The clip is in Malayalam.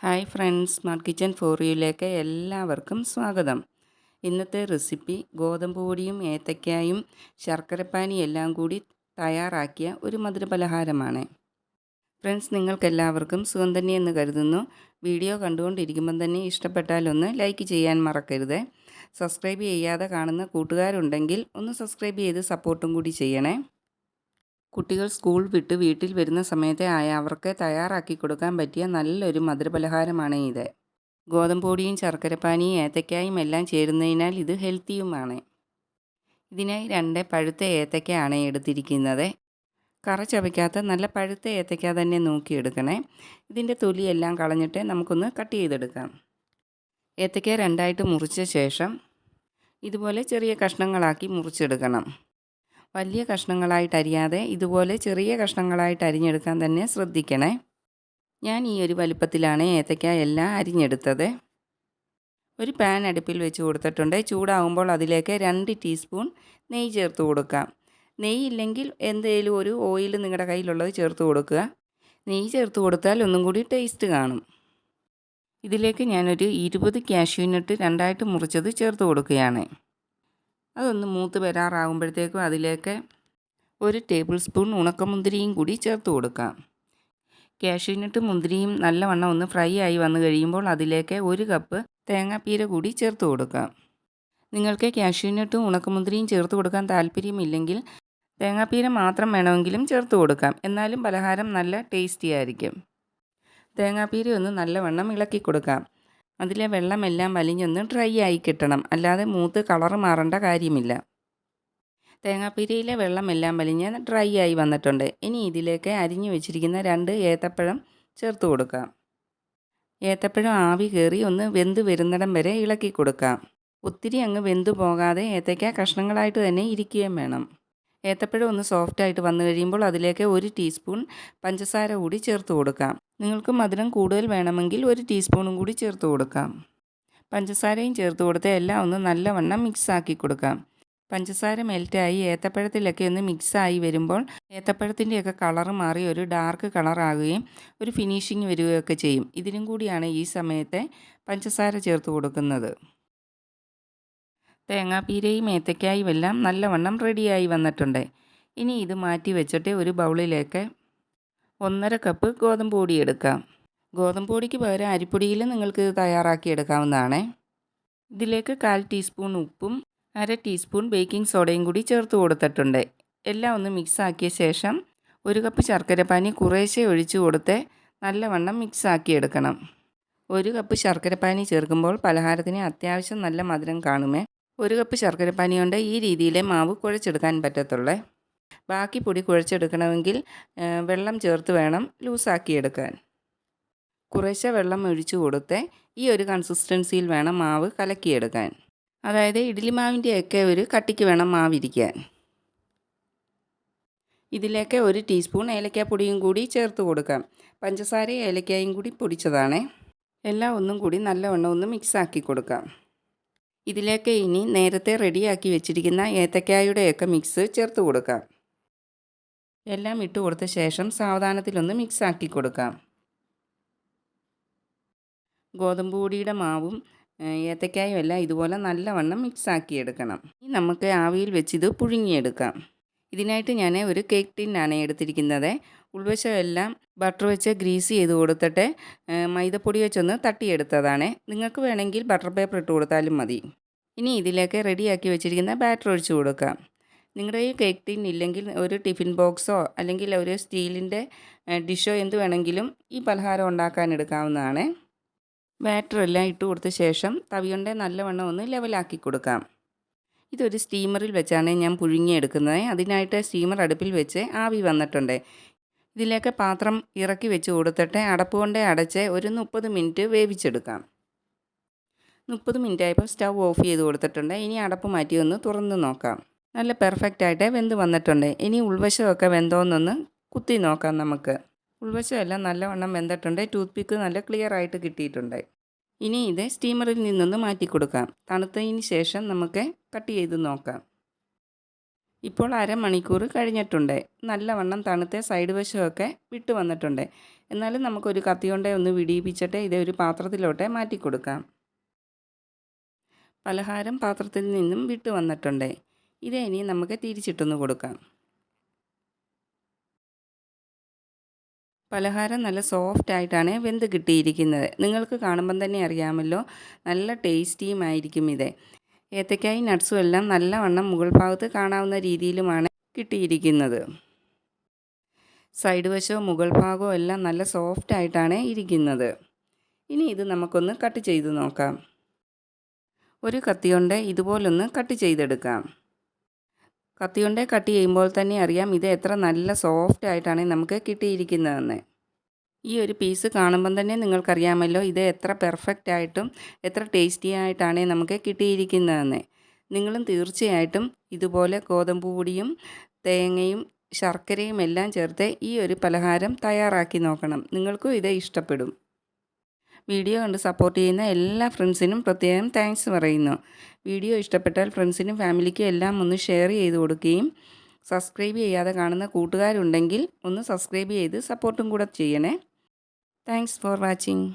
Hi friends, smart kitchen for യുയിലേക്ക് എല്ലാവർക്കും സ്വാഗതം. ഇന്നത്തെ റെസിപ്പി ഗോതമ്പ് പൊടിയും ഏത്തയ്ക്കായും ശർക്കരപ്പാനി എല്ലാം കൂടി തയ്യാറാക്കിയ ഒരു മധുരപലഹാരമാണ്. ഫ്രണ്ട്സ്, നിങ്ങൾക്കെല്ലാവർക്കും സുഖം തന്നെയെന്ന് കരുതുന്നു. വീഡിയോ കണ്ടുകൊണ്ടിരിക്കുമ്പം തന്നെ ഇഷ്ടപ്പെട്ടാൽ ഒന്ന് ലൈക്ക് ചെയ്യാൻ മറക്കരുത്. സബ്സ്ക്രൈബ് ചെയ്യാതെ കാണുന്ന കൂട്ടുകാരുണ്ടെങ്കിൽ ഒന്ന് സബ്സ്ക്രൈബ് ചെയ്ത് സപ്പോർട്ടും കൂടി ചെയ്യണേ. കുട്ടികൾ സ്കൂൾ വിട്ട് വീട്ടിൽ വരുന്ന സമയത്തെ അവർക്ക് തയ്യാറാക്കി കൊടുക്കാൻ പറ്റിയ നല്ലൊരു മധുരപലഹാരമാണ് ഇത്. ഗോതമ്പ് പൊടിയും ശർക്കരപ്പാനിയും ഏത്തയ്ക്കായും എല്ലാം ചേരുന്നതിനാൽ ഇത് ഹെൽത്തിയുമാണ്. ഇതിനായി 2 പഴുത്ത ഏത്തയ്ക്കയാണ് എടുത്തിരിക്കുന്നത്. കറ ചവയ്ക്കാത്ത നല്ല പഴുത്ത ഏത്തയ്ക്ക തന്നെ നോക്കിയെടുക്കണേ. ഇതിൻ്റെ തൊലിയെല്ലാം കളഞ്ഞിട്ട് നമുക്കൊന്ന് കട്ട് ചെയ്തെടുക്കാം. ഏത്തയ്ക്ക 2ആയിട്ട് മുറിച്ച ശേഷം ഇതുപോലെ ചെറിയ കഷ്ണങ്ങളാക്കി മുറിച്ചെടുക്കണം. വലിയ കഷ്ണങ്ങളായിട്ട് അരിയാതെ ഇതുപോലെ ചെറിയ കഷ്ണങ്ങളായിട്ട് അരിഞ്ഞെടുക്കാൻ തന്നെ ശ്രദ്ധിക്കണേ. ഞാൻ ഈ ഒരു വലിപ്പത്തിലാണ് ഏത്തയ്ക്ക എല്ലാം അരിഞ്ഞെടുത്തത്. ഒരു പാൻ അടുപ്പിൽ വെച്ച് കൊടുത്തിട്ടുണ്ട്. ചൂടാകുമ്പോൾ അതിലേക്ക് 2 ടീസ്പൂൺ നെയ്യ് ചേർത്ത് കൊടുക്കാം. നെയ്യ് ഇല്ലെങ്കിൽ എന്തെങ്കിലും ഒരു ഓയിൽ നിങ്ങളുടെ കയ്യിലുള്ളത് ചേർത്ത് കൊടുക്കുക. നെയ്യ് ചേർത്ത് കൊടുത്താൽ ഒന്നും കൂടി ടേസ്റ്റ് കാണും. ഇതിലേക്ക് ഞാനൊരു 20 കാഷ്യൂനട്ട് 2ആയിട്ട് മുറിച്ചത് ചേർത്ത് കൊടുക്കുകയാണ്. അതൊന്ന് മൂത്ത് വരാറാകുമ്പോഴത്തേക്കും അതിലേക്ക് 1 ടേബിൾ സ്പൂൺ ഉണക്കമുന്തിരിയും കൂടി ചേർത്ത് കൊടുക്കാം. കാഷ്യൂനട്ട് മുന്തിരിയും നല്ലവണ്ണം ഒന്ന് ഫ്രൈ ആയി വന്നു കഴിയുമ്പോൾ അതിലേക്ക് 1 കപ്പ് തേങ്ങാപ്പീര കൂടി ചേർത്ത് കൊടുക്കാം. നിങ്ങൾക്ക് കാഷ്യൂനട്ടും ഉണക്കമുന്തിരിയും ചേർത്ത് കൊടുക്കാൻ താല്പര്യമില്ലെങ്കിൽ തേങ്ങാപ്പീര മാത്രം വേണമെങ്കിലും ചേർത്ത് കൊടുക്കാം. എന്നാലും പലഹാരം നല്ല ടേസ്റ്റി ആയിരിക്കും. തേങ്ങാപ്പീര ഒന്ന് നല്ലവണ്ണം ഇളക്കി കൊടുക്കാം. അതിലെ വെള്ളമെല്ലാം വലിഞ്ഞൊന്ന് ഡ്രൈ ആയി കിട്ടണം. അല്ലാതെ മൂത്ത് കളറ് മാറേണ്ട കാര്യമില്ല. തേങ്ങാപ്പീരയിലെ വെള്ളമെല്ലാം വലിഞ്ഞ് ഡ്രൈ ആയി വന്നിട്ടുണ്ട്. ഇനി ഇതിലേക്ക് അരിഞ്ഞു വെച്ചിരിക്കുന്ന 2 ഏത്തപ്പഴം ചേർത്ത് കൊടുക്കാം. ഏത്തപ്പഴം ആവി കയറി ഒന്ന് വെന്ത് വരുന്നിടം വരെ ഇളക്കി കൊടുക്കാം. ഒത്തിരി അങ്ങ് വെന്തു പോകാതെ ഏത്തയ്ക്ക കഷ്ണങ്ങളായിട്ട് തന്നെ ഇരിക്കുകയും വേണം. ഏത്തപ്പഴം ഒന്ന് സോഫ്റ്റായിട്ട് വന്നു കഴിയുമ്പോൾ അതിലേക്ക് 1 ടീസ്പൂൺ പഞ്ചസാര കൂടി ചേർത്ത് കൊടുക്കാം. നിങ്ങൾക്ക് മധുരം കൂടുതൽ വേണമെങ്കിൽ 1 ടീസ്പൂണും കൂടി ചേർത്ത് കൊടുക്കാം. പഞ്ചസാരയും ചേർത്ത് കൊടുത്ത് എല്ലാം ഒന്ന് നല്ലവണ്ണം മിക്സാക്കി കൊടുക്കാം. പഞ്ചസാര മെൽറ്റായി ഏത്തപ്പഴത്തിലൊക്കെ ഒന്ന് മിക്സായി വരുമ്പോൾ ഏത്തപ്പഴത്തിൻ്റെയൊക്കെ കളറ് മാറി ഒരു ഡാർക്ക് കളറാകുകയും ഒരു ഫിനിഷിങ് വരികയൊക്കെ ചെയ്യും. ഇതിനും കൂടിയാണ് ഈ സമയത്തെ പഞ്ചസാര ചേർത്ത് കൊടുക്കുന്നത്. തേങ്ങാപ്പീരയും ഏത്തയ്ക്കായും എല്ലാം നല്ലവണ്ണം റെഡിയായി വന്നിട്ടുണ്ട്. ഇനി ഇത് മാറ്റി വെച്ചിട്ട് ഒരു ബൗളിലേക്ക് 1.5 കപ്പ് ഗോതമ്പ് പൊടി എടുക്കാം. ഗോതമ്പ് പൊടിക്ക് പകരം അരിപ്പൊടിയിൽ നിങ്ങൾക്ക് ഇത് തയ്യാറാക്കി എടുക്കാവുന്നതാണ്. ഇതിലേക്ക് 1/4 ടീസ്പൂൺ ഉപ്പും 1/2 ടീസ്പൂൺ ബേക്കിംഗ് സോഡയും കൂടി ചേർത്ത് കൊടുത്തിട്ടുണ്ട്. എല്ലാം ഒന്ന് മിക്സാക്കിയ ശേഷം 1 കപ്പ് ശർക്കരപ്പാനി കുറേശ്ശെ ഒഴിച്ചു കൊടുത്ത് നല്ലവണ്ണം മിക്സാക്കി എടുക്കണം. 1 കപ്പ് ശർക്കരപ്പാനി ചേർക്കുമ്പോൾ പലഹാരത്തിന് അത്യാവശ്യം നല്ല മധുരം കാണുമേ. 1 കപ്പ് ശർക്കരപ്പാനി കൊണ്ട് ഈ രീതിയിലെ മാവ് കുഴച്ചെടുക്കാൻ പറ്റത്തുള്ളേ. ബാക്കി പൊടി കുഴച്ചെടുക്കണമെങ്കിൽ വെള്ളം ചേർത്ത് വേണം ലൂസാക്കിയെടുക്കാൻ. കുറേശ്ശെ വെള്ളം ഒഴിച്ചു കൊടുത്ത് ഈ ഒരു കൺസിസ്റ്റൻസിയിൽ വേണം മാവ് കലക്കിയെടുക്കാൻ. അതായത് ഇഡ്ഡലി മാവിൻ്റെയൊക്കെ ഒരു കട്ടിക്ക് വേണം മാവിരിക്കാൻ. ഇതിലേക്ക് 1 ടീസ്പൂൺ ഏലക്കാപ്പൊടിയും കൂടി ചേർത്ത് കൊടുക്കാം. പഞ്ചസാരയും ഏലക്കായും കൂടി പൊടിച്ചതാണ്. എല്ലാം ഒന്നും കൂടി നല്ലവണ്ണം ഒന്ന് മിക്സാക്കി കൊടുക്കാം. ഇതിലേക്ക് ഇനി നേരത്തെ റെഡിയാക്കി വെച്ചിരിക്കുന്ന ഏത്തക്കായുടെയൊക്കെ മിക്സ് ചേർത്ത് കൊടുക്കാം. എല്ലാം ഇട്ട് കൊടുത്ത ശേഷം സാവധാനത്തിലൊന്ന് മിക്സാക്കി കൊടുക്കാം. ഗോതമ്പ് പൊടിയുടെ മാവും ഏത്തക്കായും എല്ലാം ഇതുപോലെ നല്ലവണ്ണം മിക്സാക്കി എടുക്കണം. ഇനി നമുക്ക് ആവിയിൽ വെച്ചിത് പുഴുങ്ങിയെടുക്കാം. ഇതിനായിട്ട് ഞാൻ ഒരു കേക്ക് ടിന്നാണ് എടുത്തിരിക്കുന്നത്. ഉൾവശം എല്ലാം ബട്ടർ വെച്ച് ഗ്രീസ് ചെയ്ത് കൊടുത്തിട്ട് മൈദപ്പൊടി വെച്ചൊന്ന് തട്ടിയെടുത്തതാണ്. നിങ്ങൾക്ക് വേണമെങ്കിൽ ബട്ടർ പേപ്പർ ഇട്ട് കൊടുത്താലും മതി. ഇനി ഇതിലേക്ക് റെഡിയാക്കി വെച്ചിരിക്കുന്ന ബാറ്റർ ഒഴിച്ച് കൊടുക്കാം. നിങ്ങളുടെ ഈ കേക്ക് ടിൻ ഇല്ലെങ്കിൽ ഒരു ടിഫിൻ ബോക്സോ അല്ലെങ്കിൽ ഒരു സ്റ്റീലിൻ്റെ ഡിഷോ എന്ത് വേണമെങ്കിലും ഈ പലഹാരം ഉണ്ടാക്കാൻ എടുക്കാവുന്നതാണ്. ബാറ്റർ എല്ലാം ഇട്ട് കൊടുത്ത ശേഷം തവി കൊണ്ട് നല്ലവണ്ണം ഒന്ന് ലെവലാക്കി കൊടുക്കാം. ഇതൊരു സ്റ്റീമറിൽ വെച്ചാണ് ഞാൻ പുഴുങ്ങിയെടുക്കുന്നത്. അതിനായിട്ട് സ്റ്റീമർ അടുപ്പിൽ വെച്ച് ആവി വന്നിട്ടുണ്ട്. ഇതിലേക്ക് പാത്രം ഇറക്കി വെച്ച് കൊടുത്തിട്ട് അടപ്പ് കൊണ്ട് അടച്ച് ഒരു 30 മിനിറ്റ് വേവിച്ചെടുക്കാം. 30 മിനിറ്റ് ആയപ്പോൾ സ്റ്റൗ ഓഫ് ചെയ്ത് കൊടുത്തിട്ടുണ്ട്. ഇനി അടപ്പ് മാറ്റി ഒന്ന് തുറന്ന് നോക്കാം. നല്ല പെർഫെക്റ്റായിട്ട് വെന്ത് വന്നിട്ടുണ്ട്. ഇനി ഉൾവശമൊക്കെ വെന്തോന്നൊന്ന് കുത്തി നോക്കാം നമുക്ക്. ഉൾവശമെല്ലാം നല്ലവണ്ണം വെന്തിട്ടുണ്ട്. ടൂത്ത് പിക്ക് നല്ല ക്ലിയർ ആയിട്ട് കിട്ടിയിട്ടുണ്ട്. ഇനി ഇത് സ്റ്റീമറിൽ നിന്നൊന്ന് മാറ്റി കൊടുക്കാം. തണുത്തതിന് ശേഷം നമുക്ക് കട്ട് ചെയ്ത് നോക്കാം. ഇപ്പോൾ അരമണിക്കൂർ കഴിഞ്ഞിട്ടുണ്ട്. നല്ലവണ്ണം തണുത്ത സൈഡ് വശമൊക്കെ വിട്ട് വന്നിട്ടുണ്ട്. എന്നാലും നമുക്കൊരു കത്തി കൊണ്ടേ ഒന്ന് വിടിയിപ്പിച്ചിട്ട് ഇതേ ഒരു പാത്രത്തിലോട്ട് മാറ്റി കൊടുക്കാം. പലഹാരം പാത്രത്തിൽ നിന്നും വിട്ട് വന്നിട്ടുണ്ട്. ഇതേ ഇനി നമുക്ക് തിരിച്ചിട്ടൊന്ന് കൊടുക്കാം. പലഹാരം നല്ല സോഫ്റ്റ് ആയിട്ടാണ് വെന്ത് കിട്ടിയിരിക്കുന്നത്. നിങ്ങൾക്ക് കാണുമ്പം തന്നെ അറിയാമല്ലോ, നല്ല ടേസ്റ്റിയുമായിരിക്കും ഇത്. ഏത്തക്കായും നട്ട്സും എല്ലാം നല്ലവണ്ണം മുകൾ ഭാഗത്ത് കാണാവുന്ന രീതിയിലുമാണ് കിട്ടിയിരിക്കുന്നത്. സൈഡ് വശവും മുകൾ ഭാഗവും എല്ലാം നല്ല സോഫ്റ്റ് ആയിട്ടാണ് ഇരിക്കുന്നത്. ഇനി ഇത് നമുക്കൊന്ന് കട്ട് ചെയ്ത് നോക്കാം. ഒരു കത്തി കൊണ്ട് ഇതുപോലൊന്ന് കട്ട് ചെയ്തെടുക്കാം. കത്തി കൊണ്ട് കട്ട് ചെയ്യുമ്പോൾ തന്നെ അറിയാം ഇത് എത്ര നല്ല സോഫ്റ്റ് ആയിട്ടാണ് നമുക്ക് കിട്ടിയിരിക്കുന്നതെന്ന്. ഈ ഒരു പീസ് കാണുമ്പം തന്നെ നിങ്ങൾക്കറിയാമല്ലോ ഇത് എത്ര പെർഫെക്റ്റ് ആയിട്ടും എത്ര ടേസ്റ്റി ആയിട്ടാണ് നമുക്ക് കിട്ടിയിരിക്കുന്നതെന്ന്. നിങ്ങളും തീർച്ചയായിട്ടും ഇതുപോലെ ഗോതമ്പ് പൊടിയും തേങ്ങയും ശർക്കരയും എല്ലാം ചേർത്ത് ഈ ഒരു പലഹാരം തയ്യാറാക്കി നോക്കണം. നിങ്ങൾക്കും ഇത് ഇഷ്ടപ്പെടും. വീഡിയോ കണ്ട് സപ്പോർട്ട് ചെയ്യുന്ന എല്ലാ ഫ്രണ്ട്സിനും പ്രത്യേകം താങ്ക്സ് പറയുന്നു. വീഡിയോ ഇഷ്ടപ്പെട്ടാൽ ഫ്രണ്ട്സിനും ഫാമിലിക്കും എല്ലാം ഒന്ന് ഷെയർ ചെയ്ത് കൊടുക്കുകയും സബ്സ്ക്രൈബ് ചെയ്യാതെ കാണുന്ന കൂട്ടുകാരുണ്ടെങ്കിൽ ഒന്ന് സബ്സ്ക്രൈബ് ചെയ്ത് സപ്പോർട്ടും കൂടെ ചെയ്യണേ. Thanks for watching.